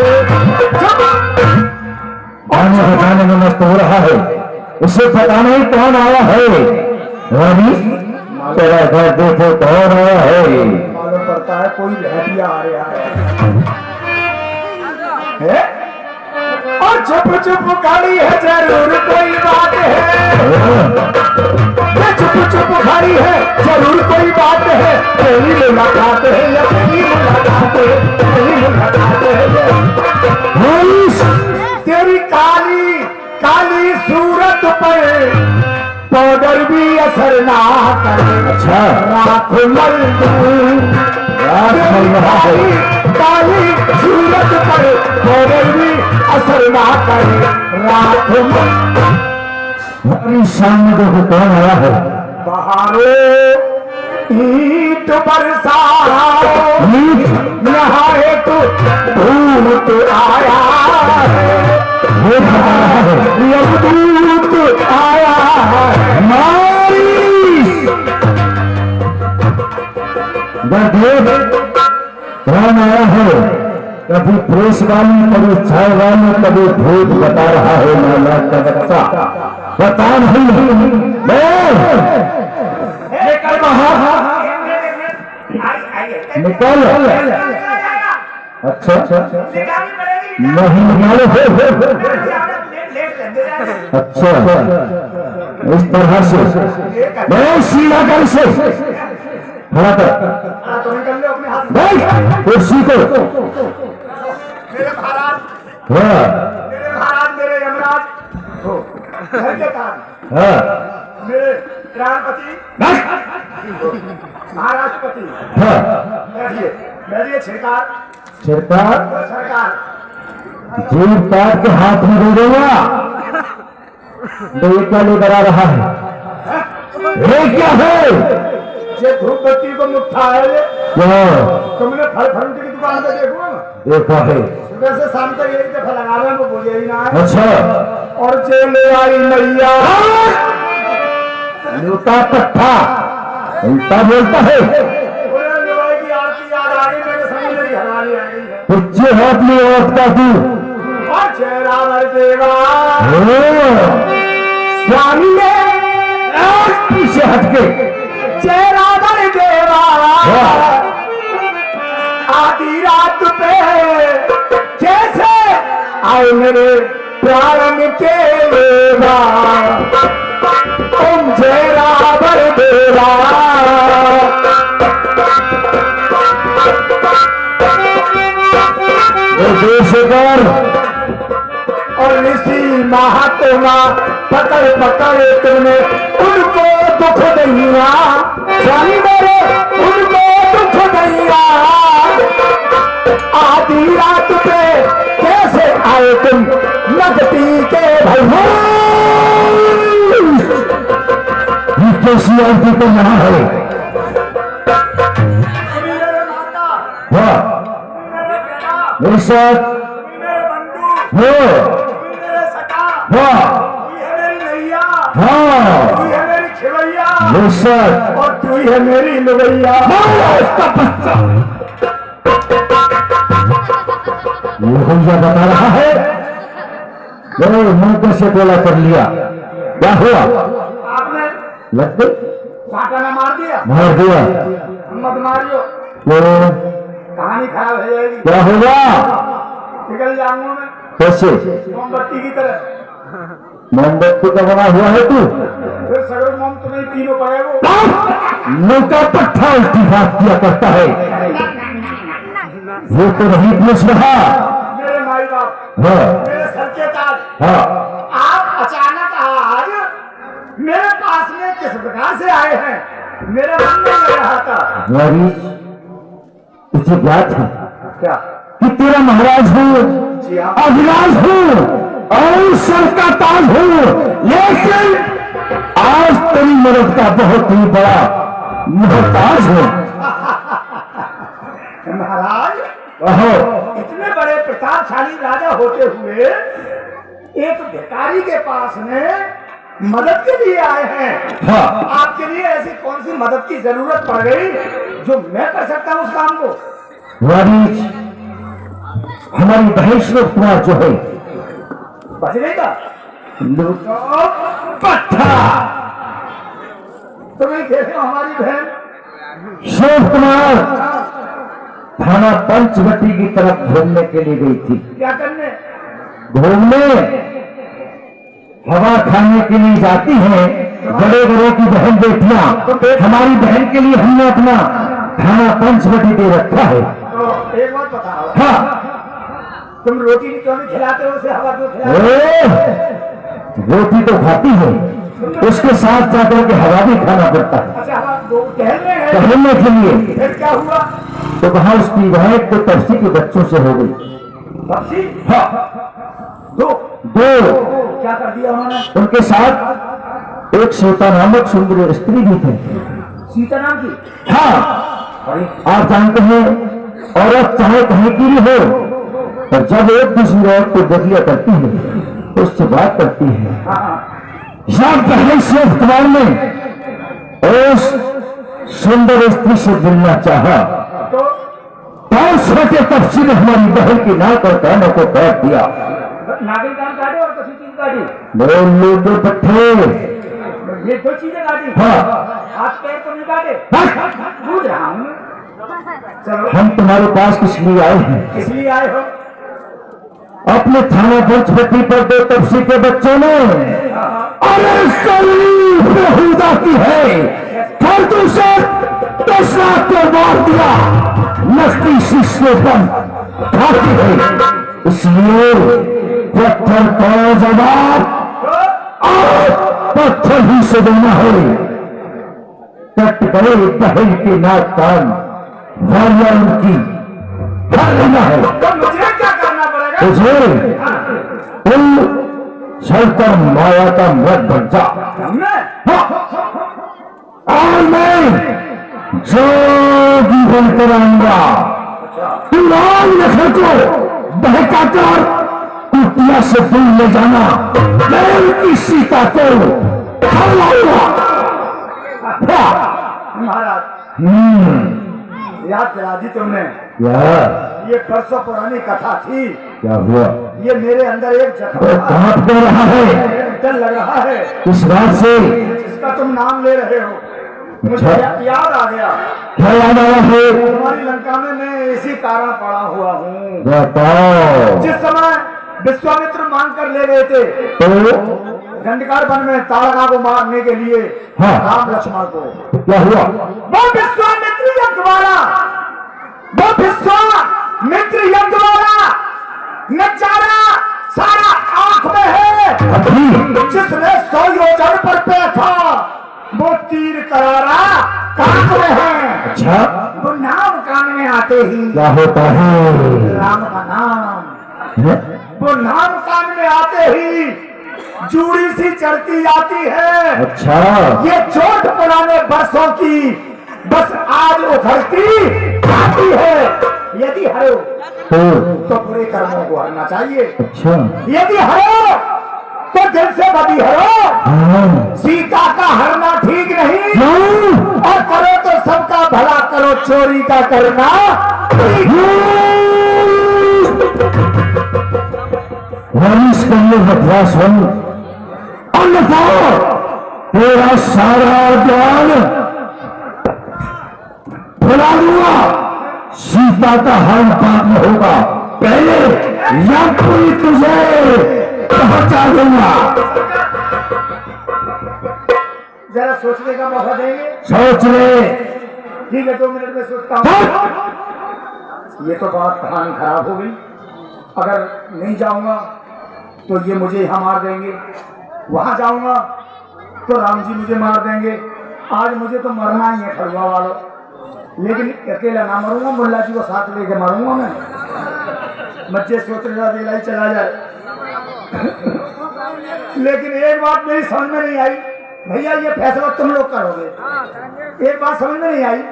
आने बताने में मस्त हो रहा है, उसे पता नहीं कौन आया है। रानी तेरा घर देखो कौन आया है। मालूम पड़ता है कोई लहरिया आ रहा है? और चुप चुप खड़ी है, जरूर कोई बात है। चुप चुप खड़ी है, जरूर कोई बात है। पहली मुलाकात है या पहली मुलाकात है, पहली मुलाकात है। तेरी काली काली सूरत पर पाउडर भी असर ना करे। अच्छा राख मल काली सूरत पर पाउडर भी असर ना करे, राख अपनी सामने देखो कौन आया है। बहारो ईट बरसा यहाँ हेतु भूत आया है, यमदूत आया है। कौन आया है? कभी प्रेस वाली, कभी चाय वाली, कभी भूत बता रहा है नाला का बच्चा, पता नहीं। निकल। अच्छा नहीं निकालो। अच्छा इस तरह से मैं सीधा कर से खड़ा कर कुर्सी को। मेरे महाराज, हाँ मेरे महाराज, मेरे यमराज हो, घर के काज, हाँ मेरे प्राणपति, महाराष्ट्रपति, हाँ बैठिए, बैठिए। सरकार, सरकार सरकार, जीव काट के हाथ में दे दूंगा। तो ये क्या लेकर आ रहा है? ये क्या है? ये धूप बत्ती को मुट्ठा है ये। क्या तुमने फल फ्रूट की दुकान पे देखो, देखा है? सुबह से शाम तक एक दफा लगा रहे हैं, वो बोले ही ना है। अच्छा और चले आई मैया, लूटा पट्टा उल्टा बोलता है। बोले लोहे की आरती याद आ गई, मेरे समझ मेरी हमारी आ गई है। पिछे हाथ में औरत का तू और चेहरा भर देवा, स्वामी ने पीछे हटके चेहरा भर देवा, आधी रात पे कैसे आए मेरे प्राण के लेवा, तुम चेहरा भर देवा। देशकर और ऋषि महात्मा पकड़ पकड़ तुमने उनको दुख दैया, स्वामी मेरे उनको दुख दैया, आधी रात पे कैसे आए तुम नगती के भैया। कैसी आरती तो यहाँ है? मेरे माता, हाँ मेरे पिता, मेरे साथ मेरे बंधु, हो। मेरे सखा, हाँ तू ही है मेरी नैया, हाँ तू ही है मेरी खिवैया, मेरे साथ और तू ही है मेरी लुगैया। इसका बच्चा ये भैया बता रहा है। मेरे मुंह से बोला कर लिया, क्या हुआ? आपने लग गई, कांटा न मार दिया, मार दिया। मत मारियो, क्यों? कहानी खराब हो जाएगी। क्या होगा? निकल जाऊंगा मैं कैसे? मोमबत्ती की तरह, मोमबत्ती का बना हुआ है तू? फिर सगड़ मोम तुम्हें पीनो पड़ेगा। मुंह का पट्टा उल्टी बात किया करता है। वो तो नहीं पूछ रहा। मेरे माई बाप, हाँ मेरे सर के ताज, हाँ आप अचानक आज मेरे पास में किस प्रकार से आए हैं, मेरे मन में नहीं रहा था। मेरी तुझे ज्ञात है क्या? कि तेरा महाराज हूँ, जी हाँ। अभिलाष हूँ और सर का ताज हूँ, लेकिन आज तेरी मदद का बहुत ही बड़ा मोहताज हूँ। महाराज, कहो। इतने बड़े प्रतापशाली राजा होते हुए एक भिखारी के पास में मदद के लिए आए हैं। हाँ आपके लिए ऐसी कौन सी मदद की जरूरत पड़ गई जो मैं कर सकता हूँ उस काम को? वारिस, हमारी बहन श्लोक कुमार जो है बचने का पट्टा तुम्हें देखे हमारी बहन श्लोक कुमार थाना पंचवटी की तरफ घूमने के लिए गई थी। क्या करने? घूमने, हवा खाने के लिए जाती हैं बड़े बड़ों की बहन बेटियां। हमारी बहन के लिए हमने अपना थाना पंचवटी दे रखा है। तो एक बात बताओ, हाँ तुम रोटी क्यों नहीं खिलाते हो उसे, हवा क्यों खिलाते हो? रोटी तो खाती है, उसके साथ जाकर के हवा भी खाना पड़ता है। अच्छा, हवा दो टहलने गए, टहलने के लिए। फिर क्या हुआ? तो कहा उसकी बहन तो तरसी के बच्चों से हो गई। बच्ची? हाँ दो? दो। क्या कर दिया उन्होंने? उनके साथ एक सीता नामक सुंदर स्त्री भी थे। सीता नाम की? हाँ आप जानते हैं औरत चाहे कहीं की भी हो, और जब एक दूसरी औरत को बदलिया करती है, उससे बात करती है, या पहले से अखबार में उस सुंदर स्त्री से मिलना चाहा, तो के तफसील हमारी बहन की नाक और कानों को काट दिया। नागिन कान काटे और किसी चीज काटी, बोल लो तो पट्टे, ये दो चीजें काटी। हाँ। हाथ पैर तो नहीं काटे, पूछ रहा हूँ। चलो, हम तुम्हारे पास किस लिए आए हैं? इसलिए आए हो। अपने थाना पंचवटी पर दो तपसी के बच्चों ने अरे बेहुदा की है, फिर दूसरे 10 लाख को मार दिया, नस्ती शिष्य पर खाती है, इसलिए पत्थर का जवाब और पत्थर ही से देना है। कट गए बहन के नाक कान, वारिया उनकी भर लेना है। तो मुझे क्या करना पड़ेगा? तुझे तुम चलकर माया का मृत बन जा, हमने और मैं जोगी बनकर आऊंगा। तू राम लखन को बहकाकर कुटिया से दूर ले जाना, मैं उनकी सीता को घर लाऊंगा। महाराज याद दिला दी तुमने। क्या ये परसों पुरानी कथा थी। क्या हुआ? ये मेरे अंदर एक जख्म वो कांप कर रहा है, डर लग रहा है, इस बात से जिसका तुम नाम ले रहे हो। मुझे अच्छा। याद आ गया, क्या याद आया है? तुम्हारी लंका में मैं इसी कारण पड़ा हुआ हूँ। बताओ। जिस समय विश्वामित्र मांग कर ले गए थे तो दंडकार वन में ताड़का को मारने के लिए, हाँ। राम लक्ष्मण को, क्या हुआ? वो विश्वामित्र यज्ञ वाला, वो विश्वामित्र यज्ञ वाला नजारा सारा आंख में है। अभी जिसने 100 योजन पर पे था, वो तीर करारा कान में है। अच्छा, वो नाम कान में आते ही क्या होता है? राम का नाम, हैं? वो नाम कान में आते ही जूड़ी सी चढ़ती जाती है। अच्छा, ये चोट पुराने बरसों की बस आज उभरती आती है। यदि हरो तो बुरे कर्मों को हरना चाहिए, अच्छा, यदि हरो तो दिल से बदी हरो। हाँ, सीता का हरना ठीक नहीं, क्यों? और करो तो सबका भला करो, चोरी का करना ठीक। वारिस करने बदला सुन, अन्यथा तेरा सारा ज्ञान भुला दूंगा। सीता का हर बात में होगा, पहले या कोई तुझे पहुंचा दूंगा। जरा सोचने का मौका देंगे? सोच ले। ठीक है, 2 मिनट में सोचता हूँ। ये तो बात कहानी खराब हो गई। अगर नहीं जाऊंगा तो ये मुझे यहाँ मार देंगे, वहां जाऊंगा तो राम जी मुझे मार देंगे। आज मुझे तो मरना ही है खड़ुआ वालों, लेकिन अकेला ना मरूंगा, मुल्ला जी को साथ लेके मारूंगा मैं। बच्चे सोच रहा दिला ही चला जाए। लेकिन एक बात मेरी समझ में नहीं आई, भैया ये फैसला तुम लोग करोगे। एक बात समझ में नहीं आई,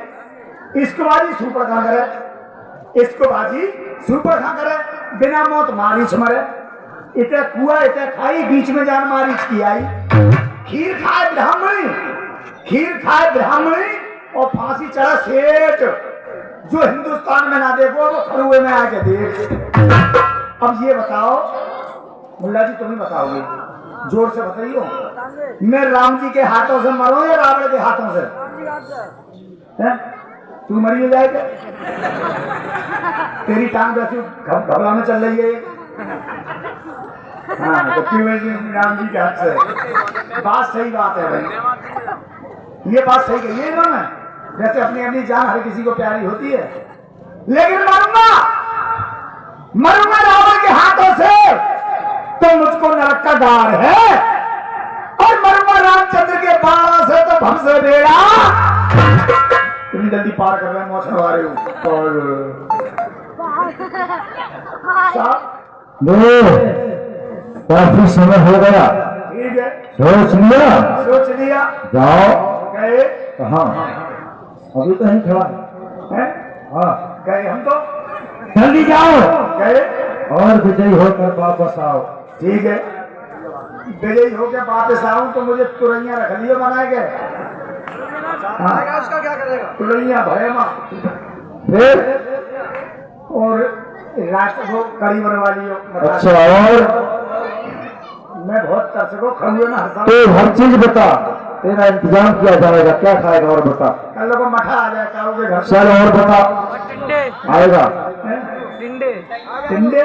इसको बाजी सुपर खा करे, इसको बाजी सुपर खा करे, बिना मौत मारीच मरे। इतने कुआ इतने खाई, बीच में जान मारीच की आई। खीर खाए ब्राह्मणी, खीर खाए ब्राह्मणी और फांसी चढ़ा सेठ। जो हिंदुस्तान में ना देखो वो खरुए में आके देख। अब ये बताओ मुल्ला जी, तुम ही बताओगे, जोर से बताइयो, मैं राम जी के हाथों से मरूं या रावण के हाथों से? हैं? तू मरी हो जाएगा, तेरी टांग वैसी घबरा में चल रही है। हाँ, तो क्यों राम जी के हाथ से? बात सही बात है भाई, ये बात सही कही है इन्होंने। जैसे अपनी अपनी जान हर किसी को प्यारी होती है, लेकिन मरूंगा, मरूंगा रावण के हाथों से तो मुझको नरक का द्वार है, और मरूंगा रामचंद्र के बाणों से तो भव से बेड़ा। इतनी जल्दी पार कर रहे हैं, मौत नवा रहे हो। और काफी समय हो गया, ठीक है, सोच लिया, सोच लिया, जाओ। गए कहाँ? अभी तो नहीं खड़ा हैं? हाँ, गए हम तो जल्दी जाओ गए। और विजयी होकर वापस आओ। ठीक है, विजयी होके वापस आऊं तो मुझे तुरैया रख लियो बनाए गए। हाँ, उसका क्या करेगा? तुरैया भयमा फिर और राष्ट्र को कड़ी बनवा लियो। अच्छा, और मैं बहुत तरस को खाऊंगा ना हर तो हर चीज बता, तेरा इंतजाम किया जाएगा, क्या खाएगा और बता। कल को मठा आ जाए काऊ के घर। चल और बता, आएगा। टिंडे टिंडे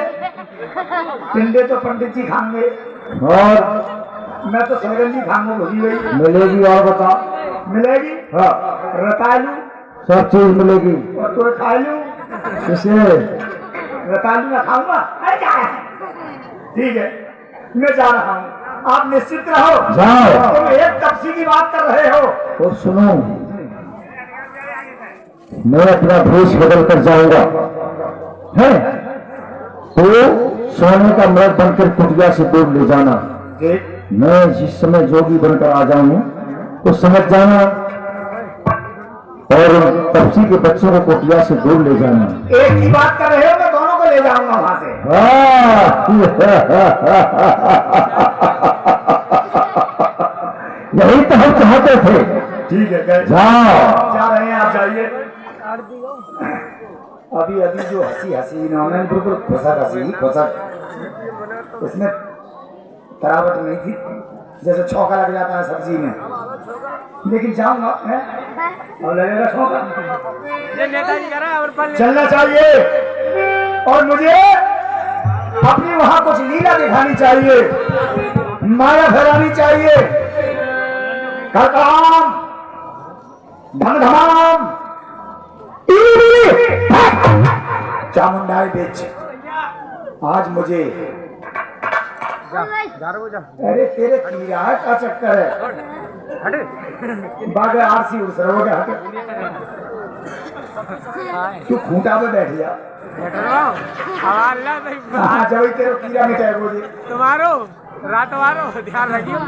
टिंडे तो पंडित जी खाएंगे, और मैं तो सलगन जी खाऊंगा। भुजी हुई मिलेगी, और बता। मिलेगी, हाँ, रता लू सब चीज मिलेगी। और तो खा लू। किसे? रता लू ना खाऊंगा। ठीक है, मैं जा रहा हूँ, आप निश्चित रहो। जाओ। तुम एक तपसी की बात कर रहे हो। तो सुनो, मैं अपना भेष बदल कर जाऊंगा, है तो सोने का मृग बनकर कुटिया से दूर ले जाना। ठीक, मैं जिस समय जोगी बनकर आ जाऊं तो समझ जाना, और तपसी के बच्चों को कुटिया से दूर ले जाना। एक ही बात कर रहे हो, मैं दोनों को ले जाऊंगा वहां से। यही तो हम चाहते थे। ठीक है, गए। जाओ। जा रहे हैं, आप जाइए। अभी अभी जो हंसी हंसी इन्होंने बिल्कुल फसक हंसी फसक, उसमें तरावट नहीं थी, जैसे छौका लग जाता है सब्जी में। लेकिन जाऊंगा और लगेगा छौका। चलना चाहिए और मुझे अपनी वहां कुछ लीला दिखानी चाहिए, माया फैलानी चाहिए। कड़कड़ाम धमधमाम चामुंडाई बेच, आज मुझे अरे तेरे कीड़ा का चक्कर है। बाग आरसी उड़ सर हो गया। तू खूंटा पे बैठ जा। हाँ, जब तेरे कीड़ा मिटाए बोले तुम्हारो रात वारो ध्यान रखियो।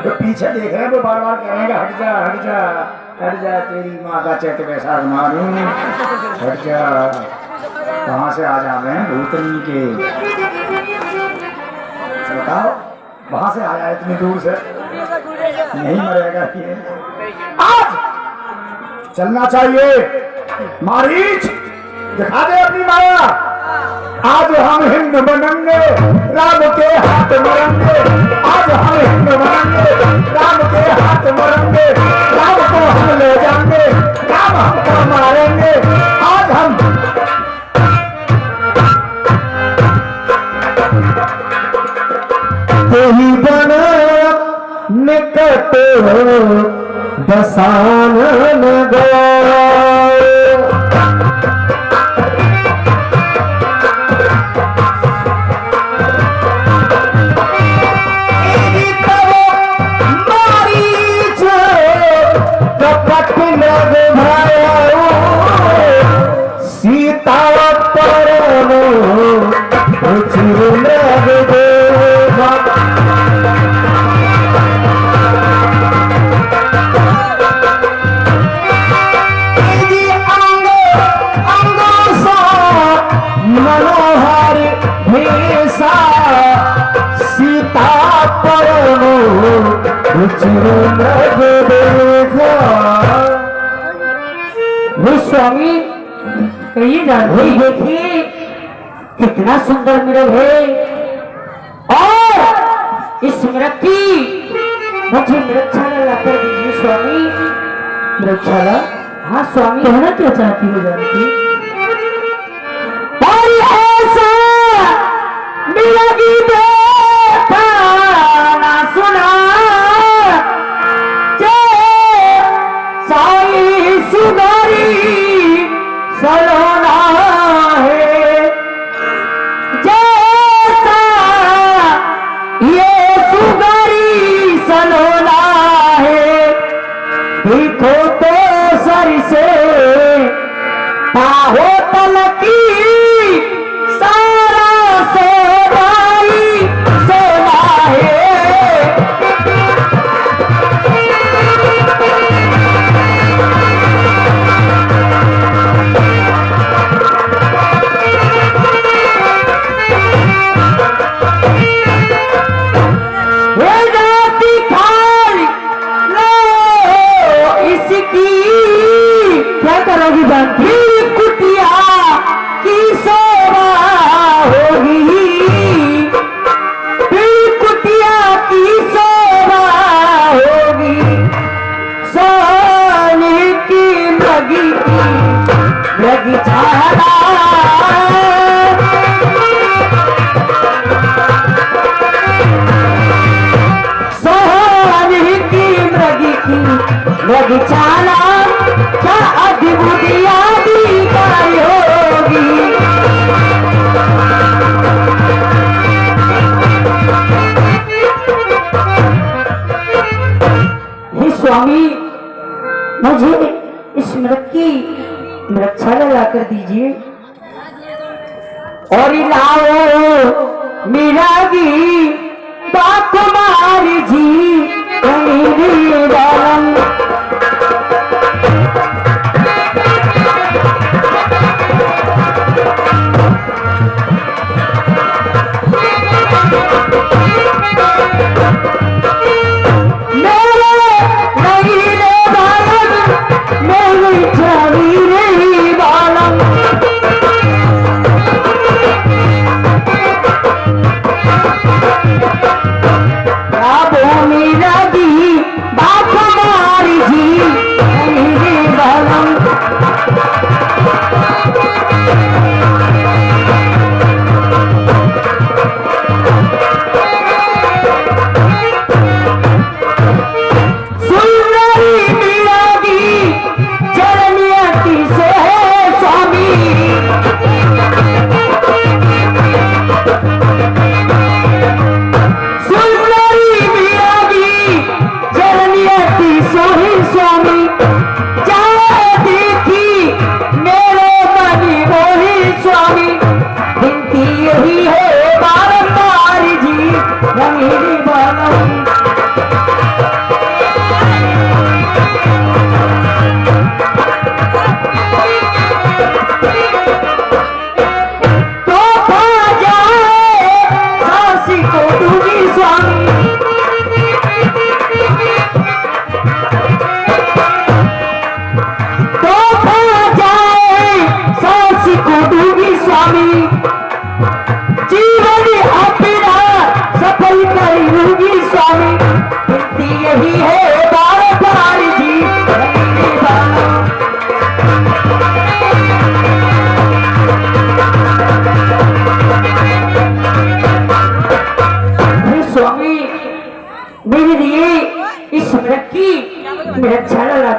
तो पीछे देख रहे हैं, वो बार बार कहेंगे हट जा हट जा हट जा, तेरी माँ का चैत कैसा मारूं, हट जा। कहाँ से आ जा मैं भूतनी के, बताओ वहां से आया इतनी दूर से, नहीं मरेगा ये। आज चलना चाहिए। मारीच दिखा दे अपनी माया। आज हम हिंद बनेंगे, राम के हाथ मरेंगे। आज हम हिंद बनेंगे, राम के हाथ मरेंगे। राम को हम ले जाएंगे, राम हमको मारेंगे। आज हम तेरी बन निकट दसान गो, कपट लग भयो सीता पर लग देवा। मनोहर भेषा सीता पर स्वामी कहिए जानवी देखिए कितना सुंदर मिरर है, और इस मिरर की मुझे मृक्षाला ला कर दीजिए स्वामी। मृक्षाला? हाँ स्वामी। कहना क्या चाहती हो जानकी? मिलेगी देखा ना सुना, साई सुनारी सलोना है, जैसा ये सुगारी सलोना है। देखो तो सर से पाहो तलकी सारा सोनाई सोना है। कर दीजिए। और लाओ मिरागी बात मारी जी मेरी बालम।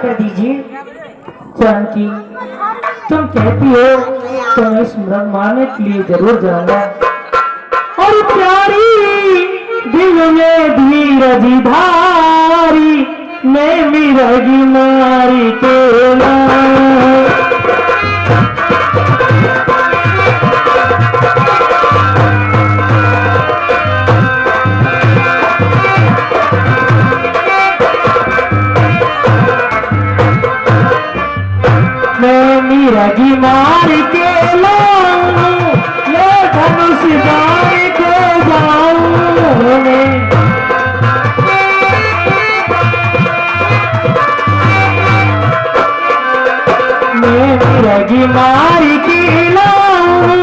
कर दीजिए। जानकी तुम कहती हो तो मैं इस मृग मारने के लिए जरूर जाऊंगा। और प्यारी दिल में धीरज धारी मैं मिर्गी मारी के मिर्गी मार के लाऊं ये धनुष मार के जाऊं मैं मिर्गी मार के लाऊं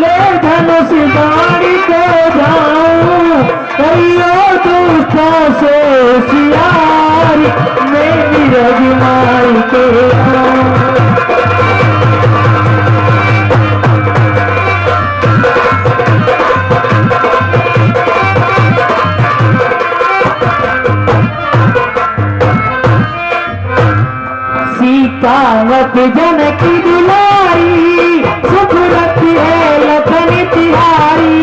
ले धनुष मार के जाऊं कहियो दूसरा से सियारी मैं मिर्गी मार के लाऊं। सीतावत जनकी दुलारी सुख रखी है लखन तिहारी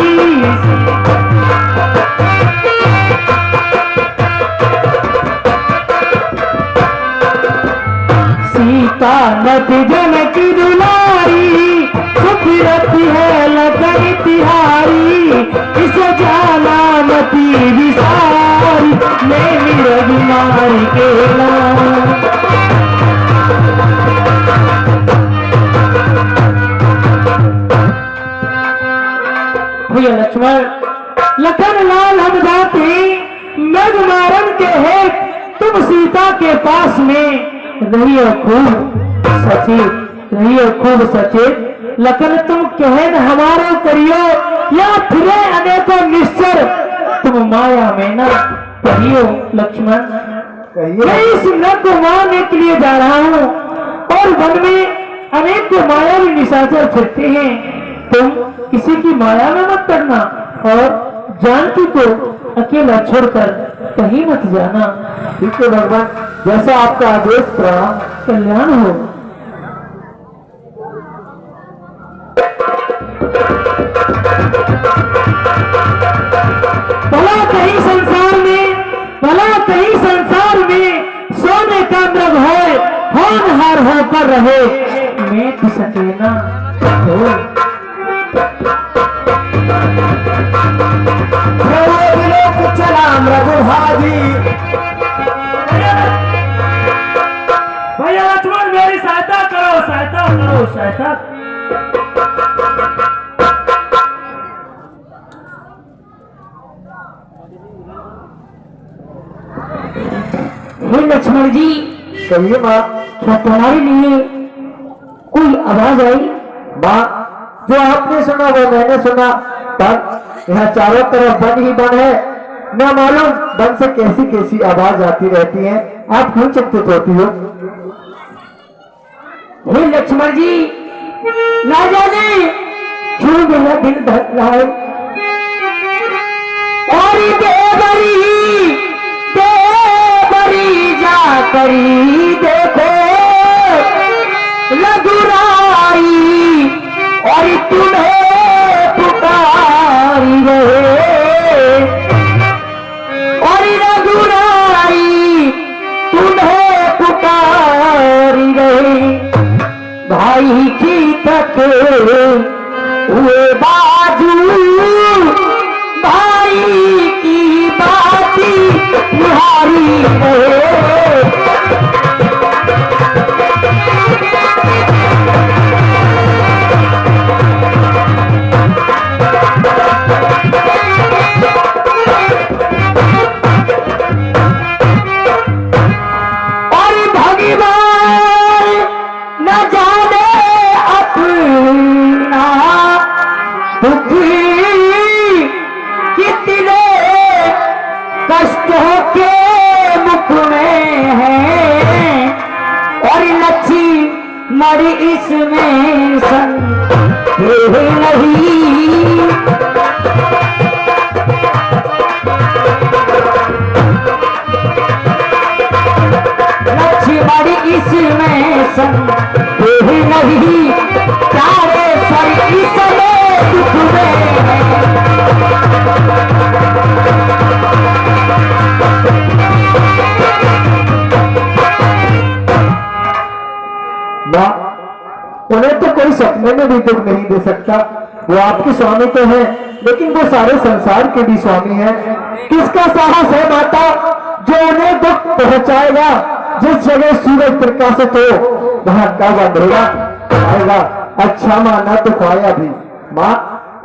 सीतावत जनकी दुलारी सुख रखी है लखन तिहारी इस जानामती विसारी मैं मिर्गी मार के लाऊं। भैया लक्ष्मण लखन लाल हम जाते मृग मारन के है तुम सीता के पास में रहियो खूब सचेत रहियो खूब सचेत लखन तुम कहन हमारा करियो या फिरे अनेकों निश्चर तुम माया में न कहियो। लक्ष्मण मैं इस मृग को मारने के लिए जा रहा हूँ और वन में अनेक को माया में निशाचर फिरते हैं तुम किसी की माया में मत पड़ना और जानकी को अकेला छोड़कर कहीं मत जाना। ठीक है भगवान जैसा आपका आदेश प्रणाम कल्याण हो। भला कहीं संसार में सोने का मृग है होनहार होकर रहे में सके ना हो। चला मृगुभाजी भैया लक्ष्मण मेरी सहायता करो, सहायता करो, सहायता। हे लक्ष्मण जी, कहिए माँ। क्या तुम्हारे लिए कोई आवाज आई? माँ, जो आपने सुना वो मैंने सुना, पर यहाँ चारों तरफ वन ही वन है, न मालूम वन से कैसी कैसी आवाज आती रहती है। आप क्यों चिंतित होती हो? हे लक्ष्मण जी, ना जाने क्यों मेरा दिल धड़क रहा है। और देवरी जा करी देखो रघुराई, और तुम्हें पुकारी रहे, और रघुराई तुम्हें पुकारी रहे। भाई की तक हुए बाजू, भाई की बाती निहारी रहे। और भगवान न जाने अपना दुख कितने कष्टों के मुख में है, और लक्ष्मण इसमें संदेह नहीं। लक्ष्मण इसमें संदेह नहीं, चारे सर इसमें दुख में है। माँ, उन्हें तो कोई सपने में भी दुख नहीं दे सकता। वो आपके स्वामी तो है, लेकिन वो सारे संसार के भी स्वामी है। किसका साहस है माता जो उन्हें दुख पहुंचाएगा? जिस जगह सूरज प्रकाशित हो वहां कब अंधेरा आएगा। अच्छा माना तो खाया भी माँ,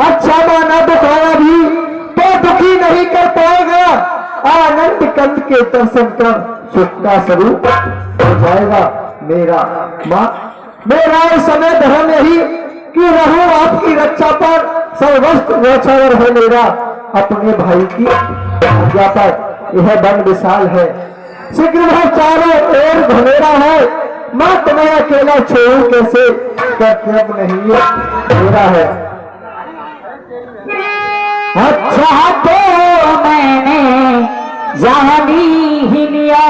अच्छा माना तो खाया भी तो दुखी नहीं कर पाएगा। आनंद कंद के दर्शन कर सुख का स्वरूप हो जाएगा मेरा। माँ, मेरा इस समय धर्म यही कि रहूं आपकी रक्षा पर, सर्वस्व वोछावर है मेरा अपने भाई की आज्ञा पर। यह वन विशाल है, शीघ्र वह चारों ओर घनेरा है। माँ, तुम्हें अकेला छोड़ू कैसे, कर्तव्य नहीं है मेरा है। अच्छा तो मैंने जानी ही लिया,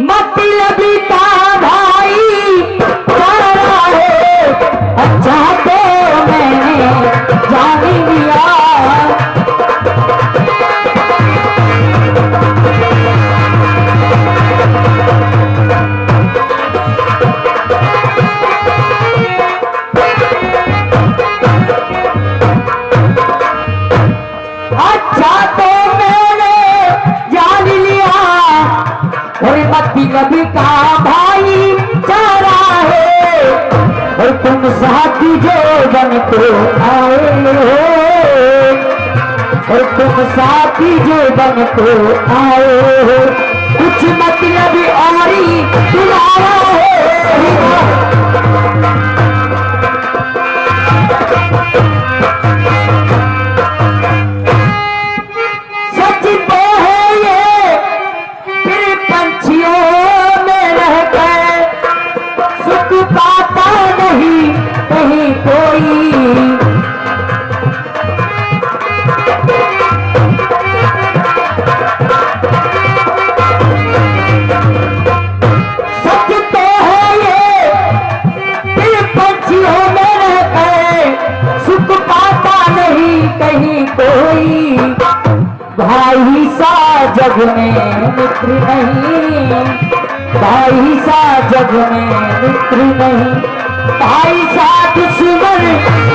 मतलब का भाई सारा है। अच्छा तो मैंने जान लिया, अच्छा तो मैंने जान लिया, और मतलब का भाई चारा है। और तुम साथी जो बन को आए हो, और तुम साथी जो बन को आए हो, कुछ मतलब और तुम्हारा है। सच तो है ये, फिर पंछियों में रहकर सुख पाता नहीं कहीं कोई। सच तो है ये, फिर पंछियों में रहकर सुख पाता नहीं कहीं कोई। भाई सा जग में मित्र नहीं, भाई सा जग में मित्र नहीं, भाई साथ दुश्मन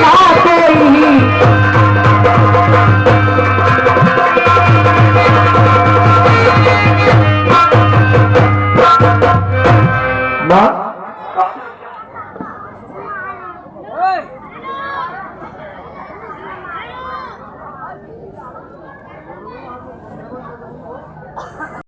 ना कोई